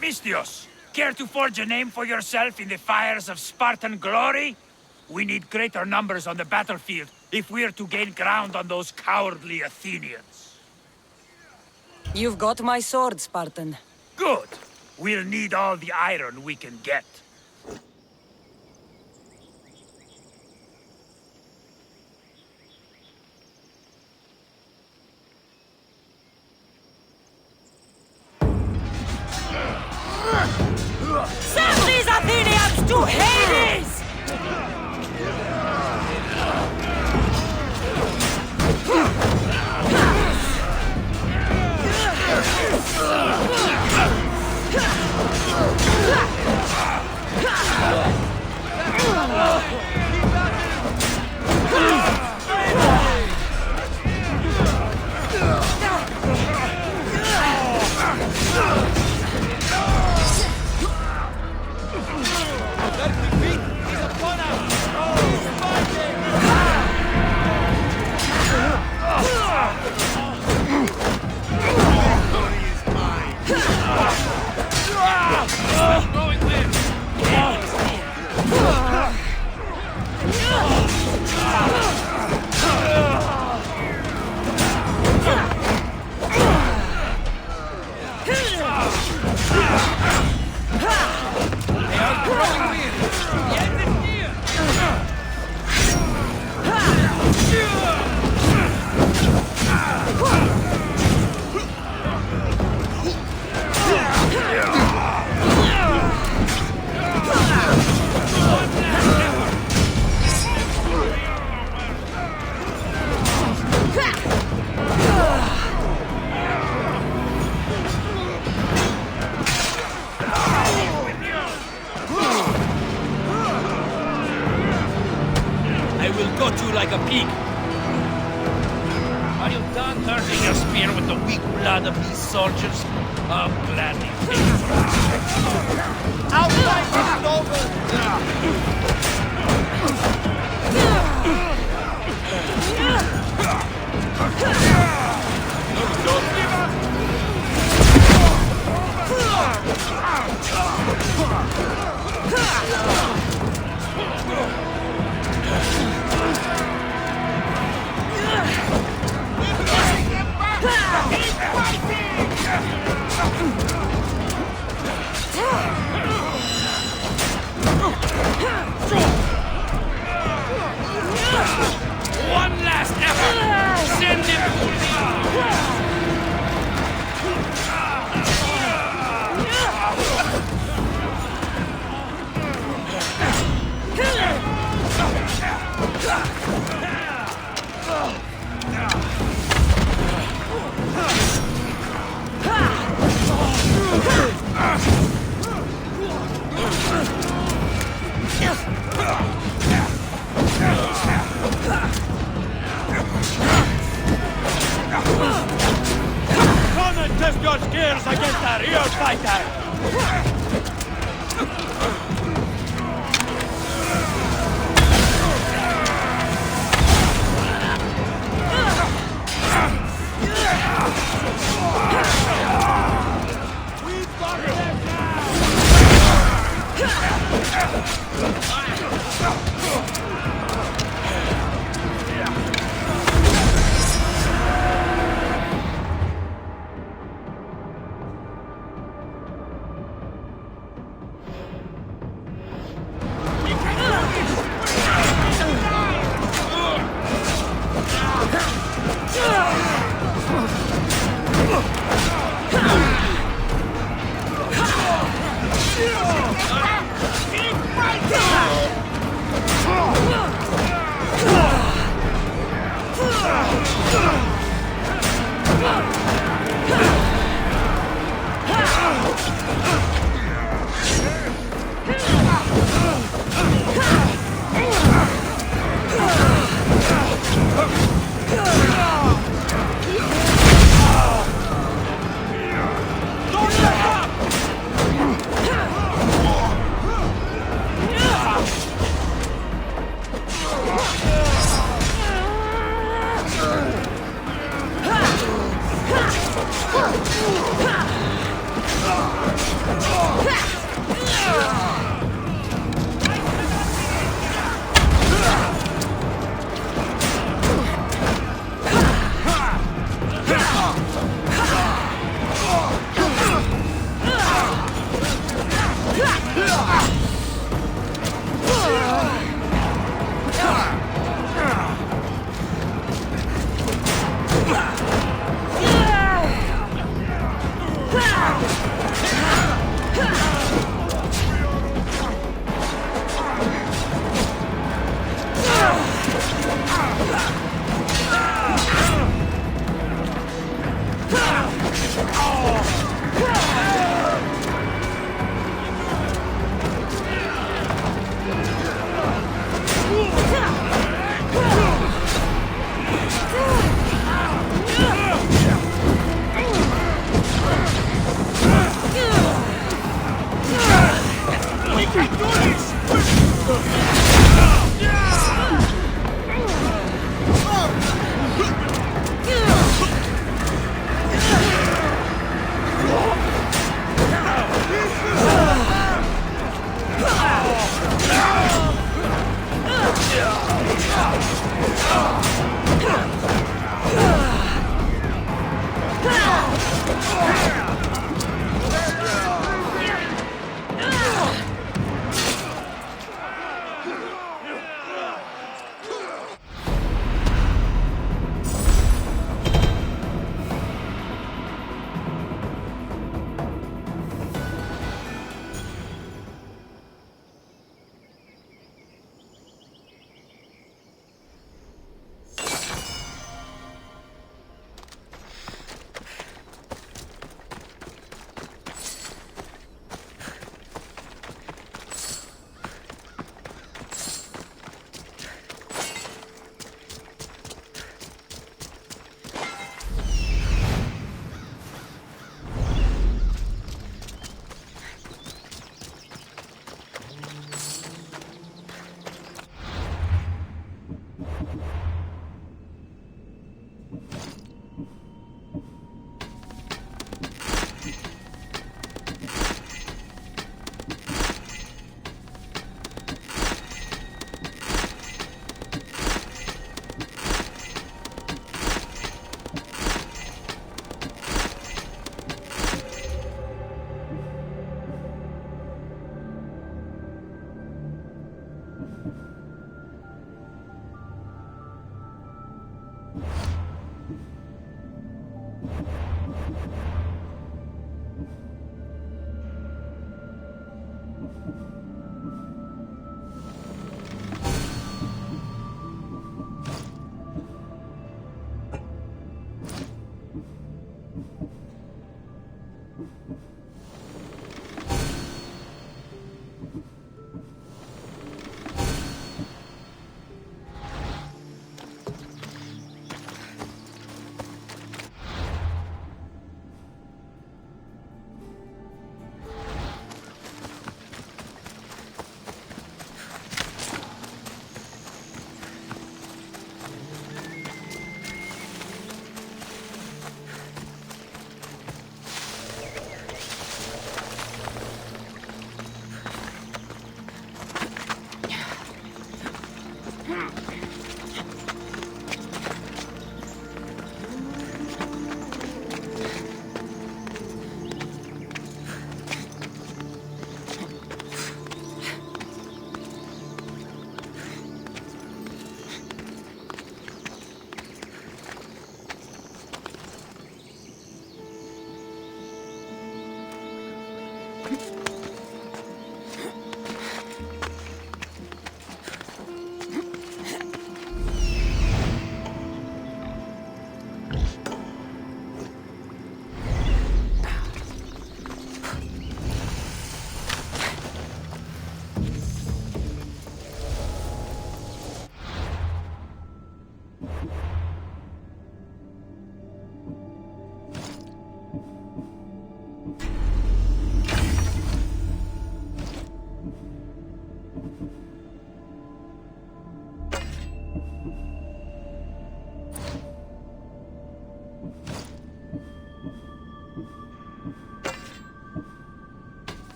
Mistios, care to forge a name for yourself in the fires of Spartan glory? We need greater numbers on the battlefield if we're to gain ground on those cowardly Athenians. You've got my sword, Spartan. Good. We'll need all the iron we can get. Send these Athenians to Hades! I will gut you like a pig. Are you done turning your spear with the weak blood of these soldiers? I'll gladly pay for it. Outside is over! One last effort! Send him to me! Come and test your skills against a real fighter!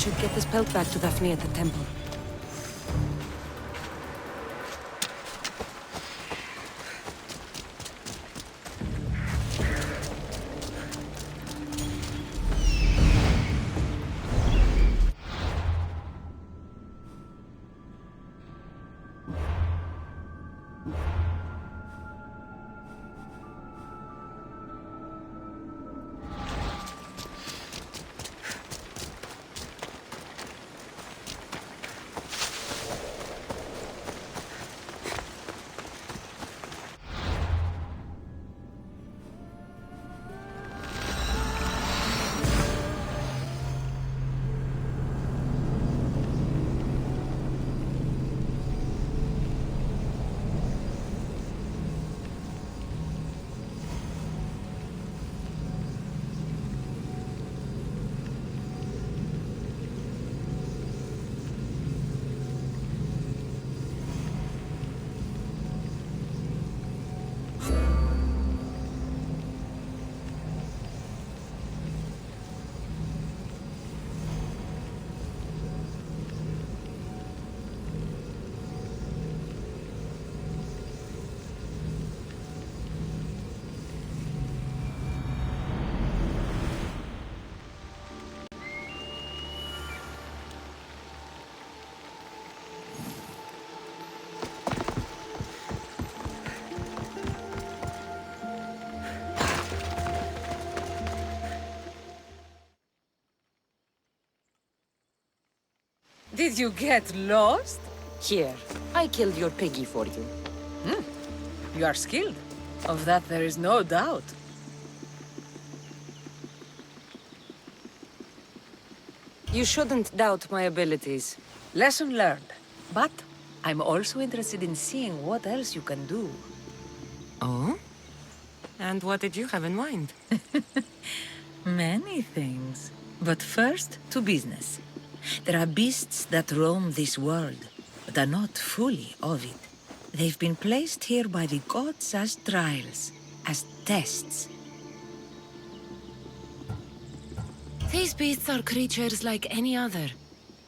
should get this pelt back to Daphne at the temple. Did you get lost? Here, I killed your piggy for you. You are skilled. Of that there is no doubt. You shouldn't doubt my abilities. Lesson learned. But I'm also interested in seeing what else you can do. Oh? And what did you have in mind? Many things. But first, to business. There are beasts that roam this world, but are not fully of it. They've been placed here by the gods as trials, as tests. These beasts are creatures like any other.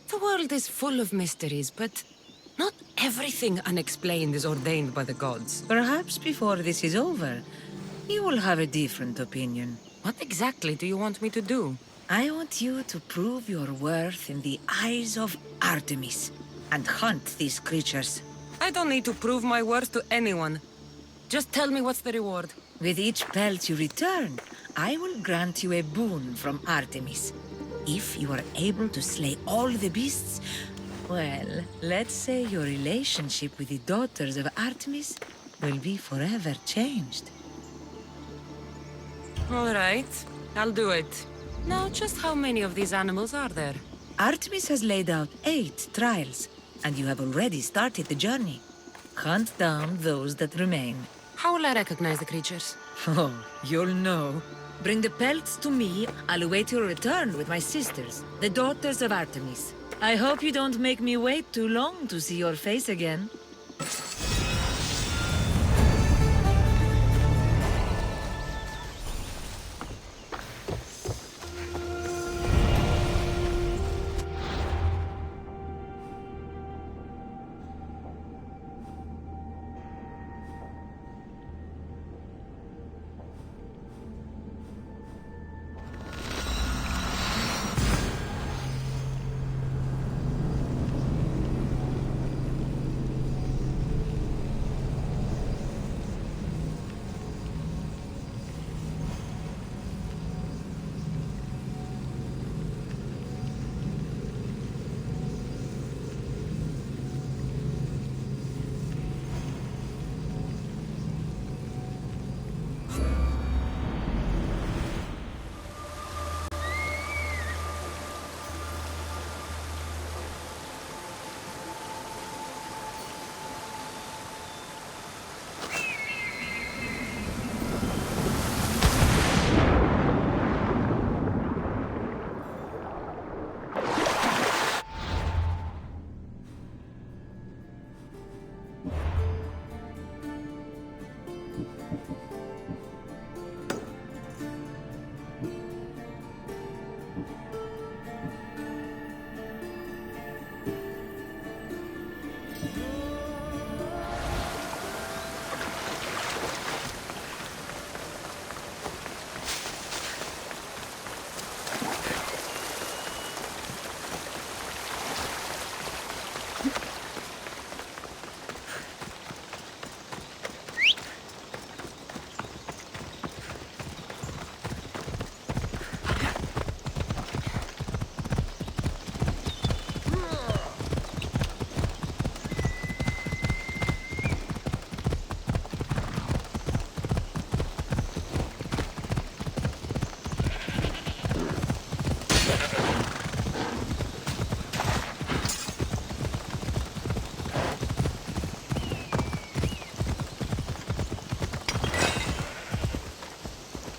The world is full of mysteries, but not everything unexplained is ordained by the gods. Perhaps before this is over, you will have a different opinion. What exactly do you want me to do? I want you to prove your worth in the eyes of Artemis, and hunt these creatures. I don't need to prove my worth to anyone. Just tell me what's the reward. With each pelt you return, I will grant you a boon from Artemis. If you are able to slay all the beasts, well, let's say your relationship with the daughters of Artemis will be forever changed. All right, I'll do it. Now, just how many of these animals are there? Artemis has laid out 8 trials, and you have already started the journey. Hunt down those that remain. How will I recognize the creatures? Oh, you'll know. Bring the pelts to me. I'll await your return with my sisters, the daughters of Artemis. I hope you don't make me wait too long to see your face again.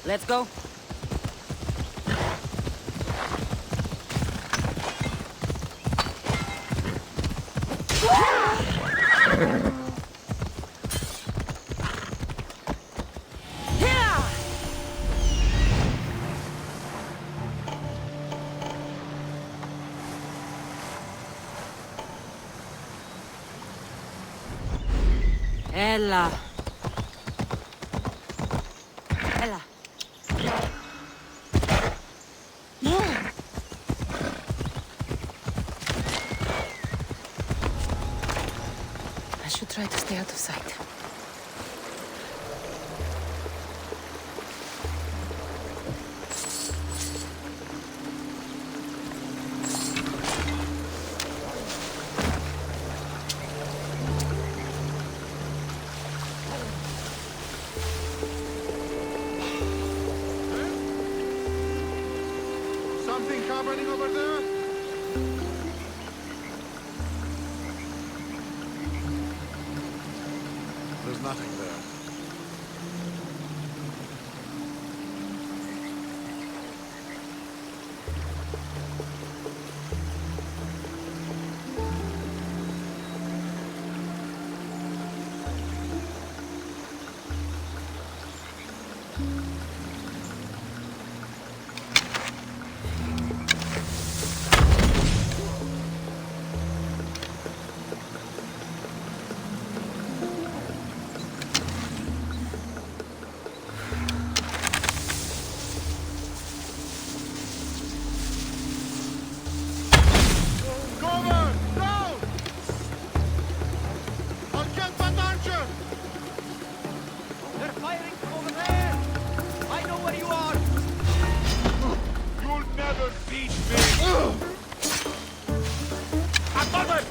Let's go. Ella. Ella. I should try to stay out of sight. Something happening over there? There's nothing there. Cover! Down! I'll get my archer! They're firing from over there! I know where you are! You'll never beat me! I'm bothered!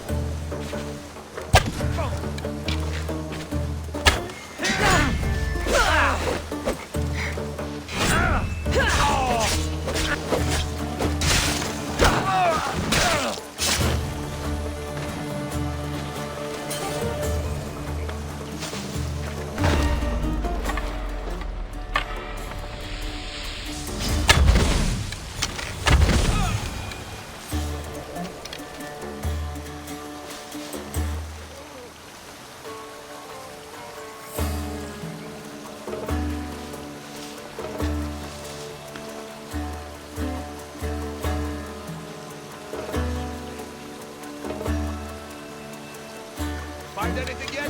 Find anything yet?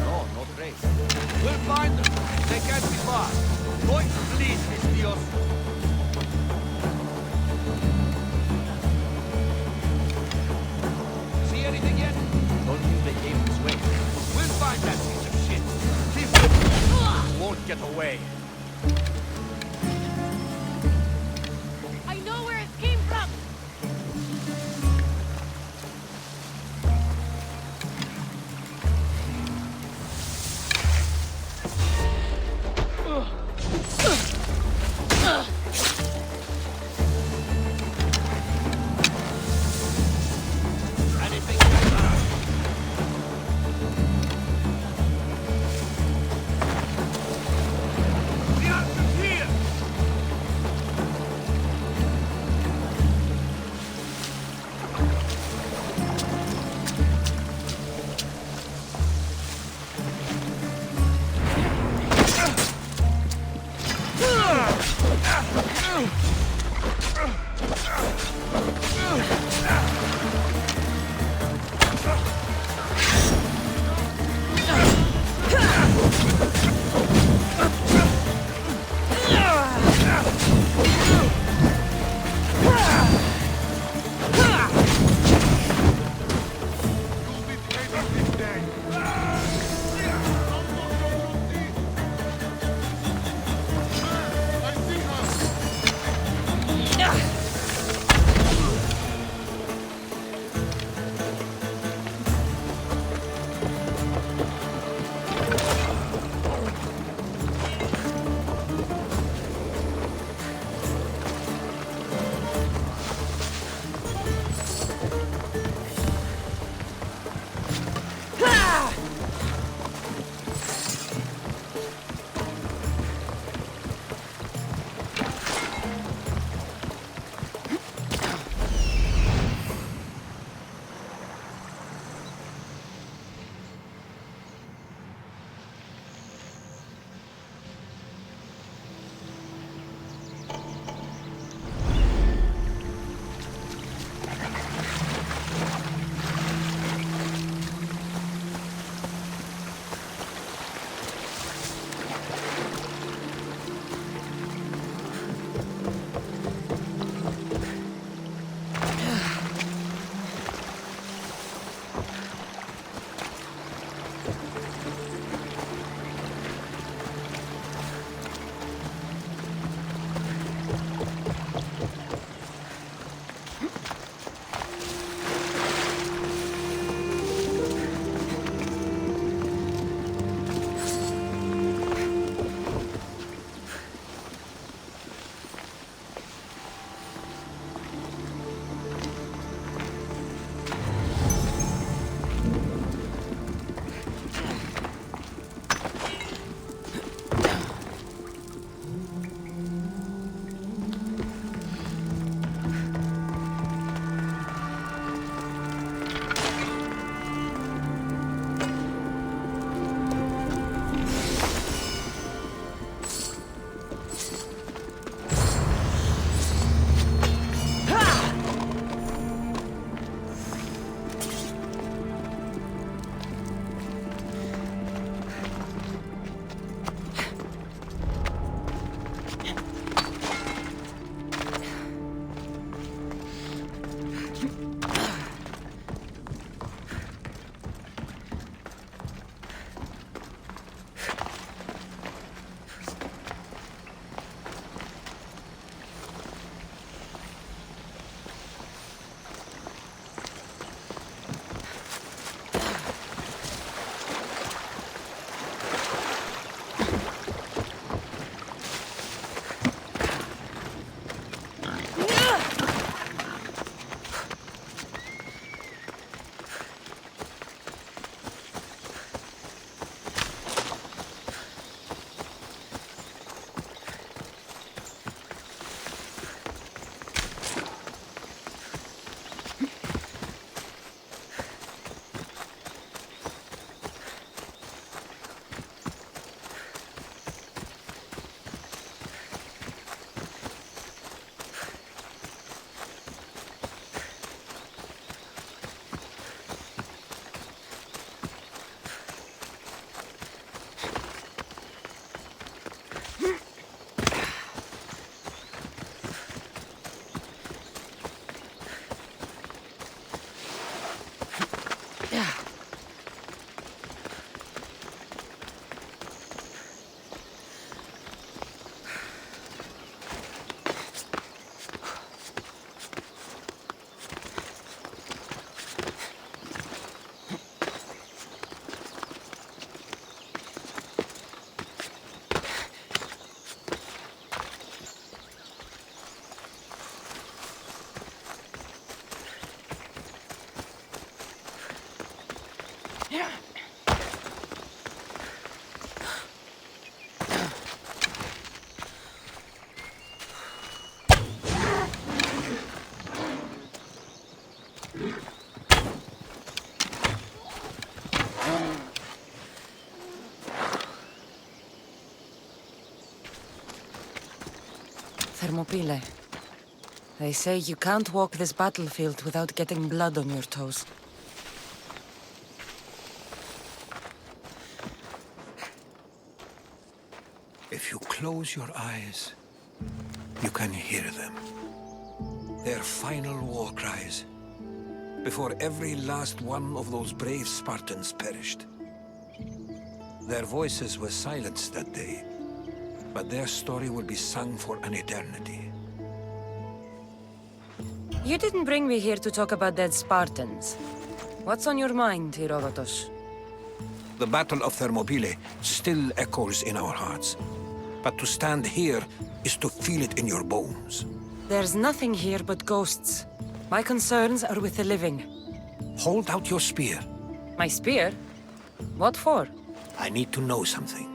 No, no trace. We'll find them. They can't be far. Going to bleed, Miss Dios. See anything yet? Don't think they came this way. We'll find that piece of shit. Keep moving. Won't get away. I know where it came from! Thermopylae. They say you can't walk this battlefield without getting blood on your toes. If you close your eyes, you can hear them. Their final war cries, before every last one of those brave Spartans perished. Their voices were silenced that day, but their story will be sung for an eternity. You didn't bring me here to talk about dead Spartans. What's on your mind, Herodotus? The Battle of Thermopylae still echoes in our hearts. But to stand here is to feel it in your bones. There's nothing here but ghosts. My concerns are with the living. Hold out your spear. My spear? What for? I need to know something.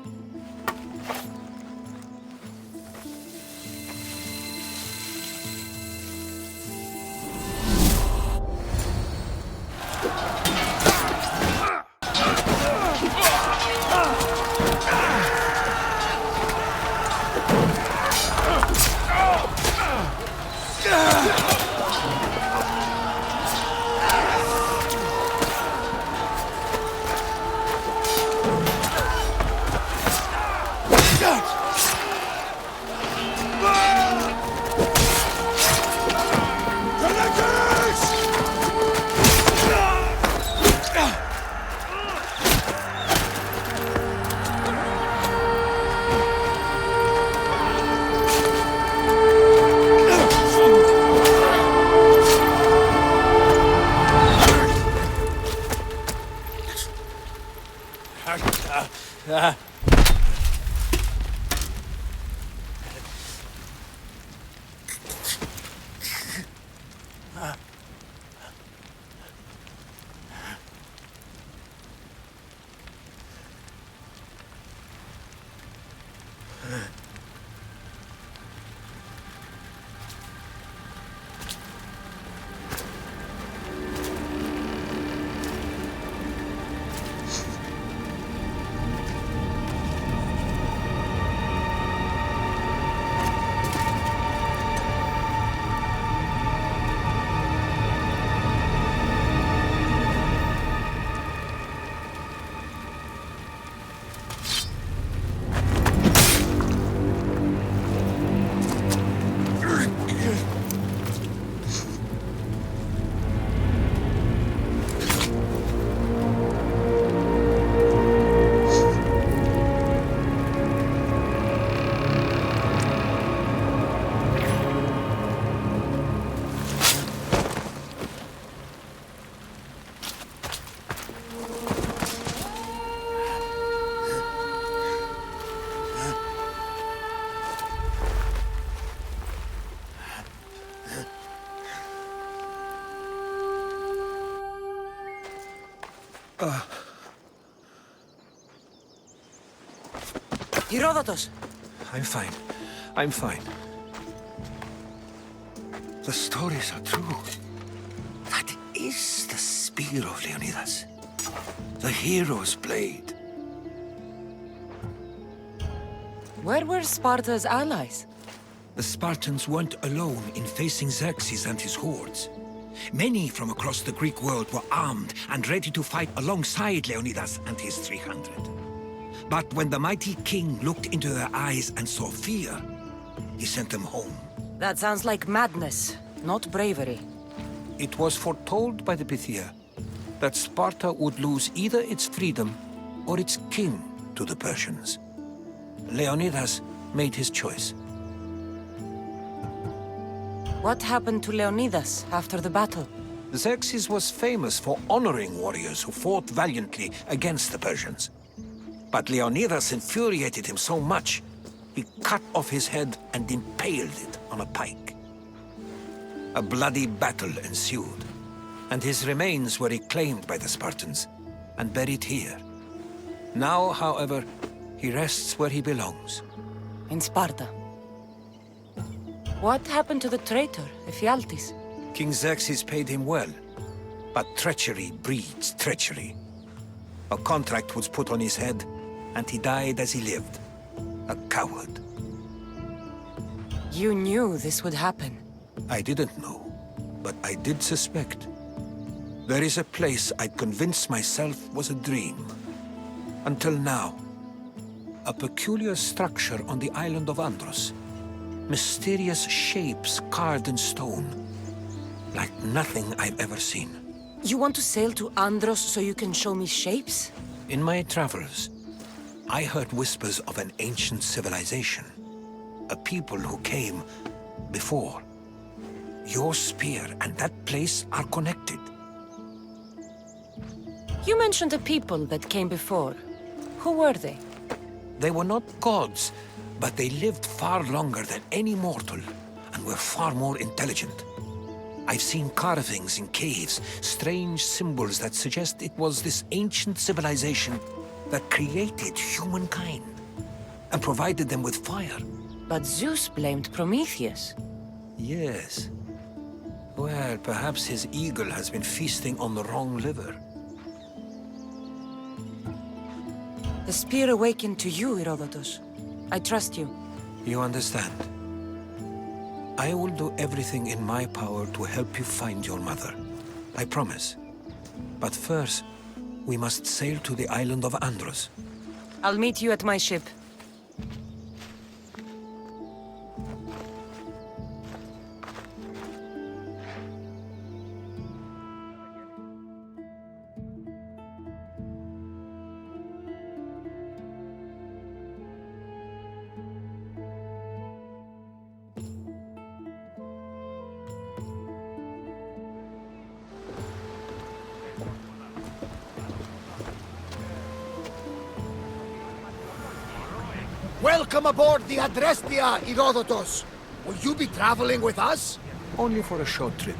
Herodotus! I'm fine. I'm fine. The stories are true. That is the spear of Leonidas. The hero's blade. Where were Sparta's allies? The Spartans weren't alone in facing Xerxes and his hordes. Many from across the Greek world were armed and ready to fight alongside Leonidas and his 300. But when the mighty king looked into their eyes and saw fear, he sent them home. That sounds like madness, not bravery. It was foretold by the Pythia that Sparta would lose either its freedom or its king to the Persians. Leonidas made his choice. What happened to Leonidas after the battle? Xerxes was famous for honoring warriors who fought valiantly against the Persians. But Leonidas infuriated him so much, he cut off his head and impaled it on a pike. A bloody battle ensued, and his remains were reclaimed by the Spartans. and buried here. Now, however, he rests where he belongs. In Sparta. What happened to the traitor, Ephialtes? King Xerxes paid him well, but treachery breeds treachery. A contract was put on his head, and he died as he lived. A coward. You knew this would happen. I didn't know, but I did suspect. There is a place I'd convinced myself was a dream. Until now. A peculiar structure on the island of Andros. Mysterious shapes carved in stone. Like nothing I've ever seen. You want to sail to Andros so you can show me shapes? In my travels, I heard whispers of an ancient civilization. A people who came before. Your spear and that place are connected. You mentioned a people that came before. Who were they? They were not gods, but they lived far longer than any mortal, and were far more intelligent. I've seen carvings in caves, strange symbols that suggest it was this ancient civilization that created humankind, and provided them with fire. But Zeus blamed Prometheus. Yes. Well, perhaps his eagle has been feasting on the wrong liver. The spear awakened to you, Herodotus. I trust you. You understand. I will do everything in my power to help you find your mother. I promise. But first, we must sail to the island of Andros. I'll meet you at my ship. Welcome aboard the Adrestia, Herodotus. Will you be traveling with us? Only for a short trip.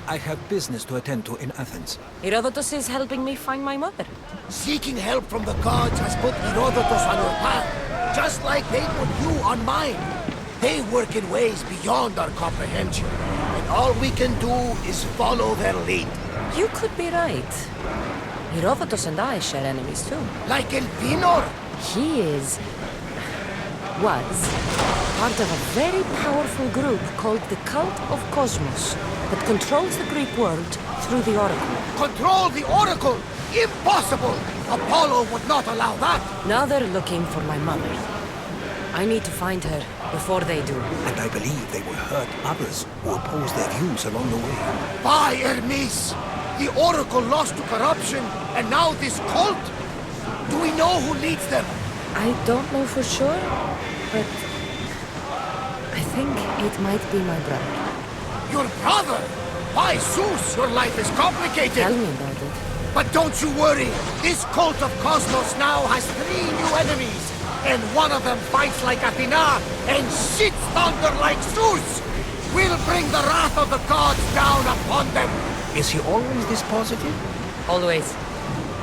I have business to attend to in Athens. Herodotus is helping me find my mother. Seeking help from the gods has put Herodotus on your path, just like they put you on mine. They work in ways beyond our comprehension, and all we can do is follow their lead. You could be right. Herodotus and I share enemies too. Like Elpinor. He was part of a very powerful group called the Cult of Cosmos that controls the Greek world through the Oracle. Control the Oracle? Impossible! Apollo would not allow that! Now they're looking for my mother. I need to find her before they do. And I believe they will hurt others who oppose their views along the way. By Hermes! The Oracle lost to corruption, and now this cult? Do we know who leads them? I don't know for sure, but I think it might be my brother. Your brother? By Zeus, your life is complicated! Tell me about it. But don't you worry! This cult of Cosmos now has 3 new enemies, and one of them fights like Athena and shits thunder like Zeus! We'll bring the wrath of the gods down upon them! Is he always this positive? Always.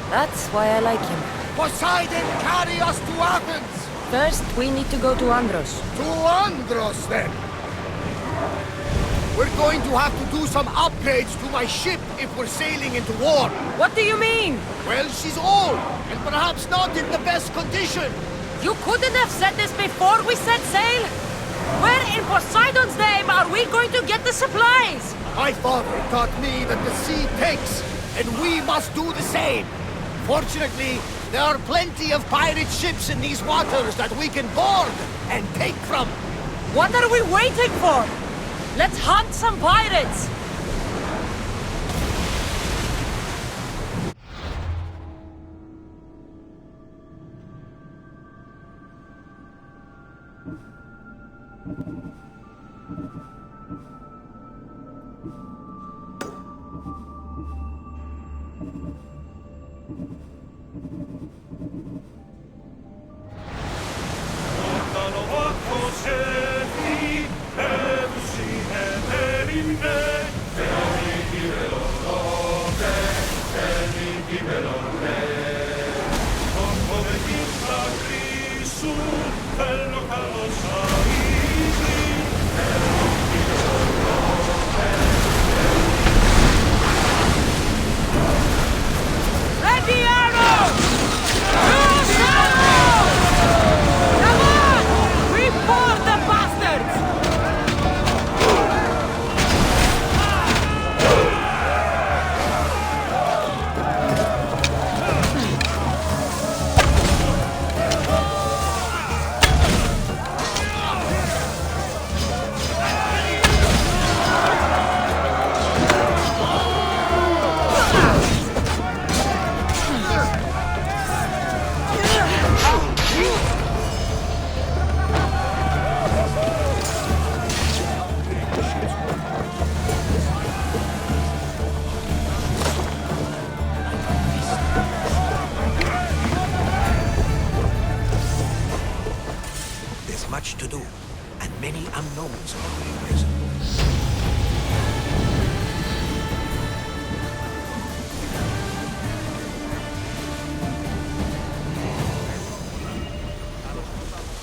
That's why I like him. Poseidon, carry us to Athens! First, we need to go to Andros. To Andros, then! We're going to have to do some upgrades to my ship if we're sailing into war. What do you mean? Well, she's old, and perhaps not in the best condition. You couldn't have said this before we set sail? Where in Poseidon's name are we going to get the supplies? My father taught me that the sea takes, and we must do the same. Fortunately, there are plenty of pirate ships in these waters that we can board and take from. What are we waiting for? Let's hunt some pirates! Così, e It's only risen.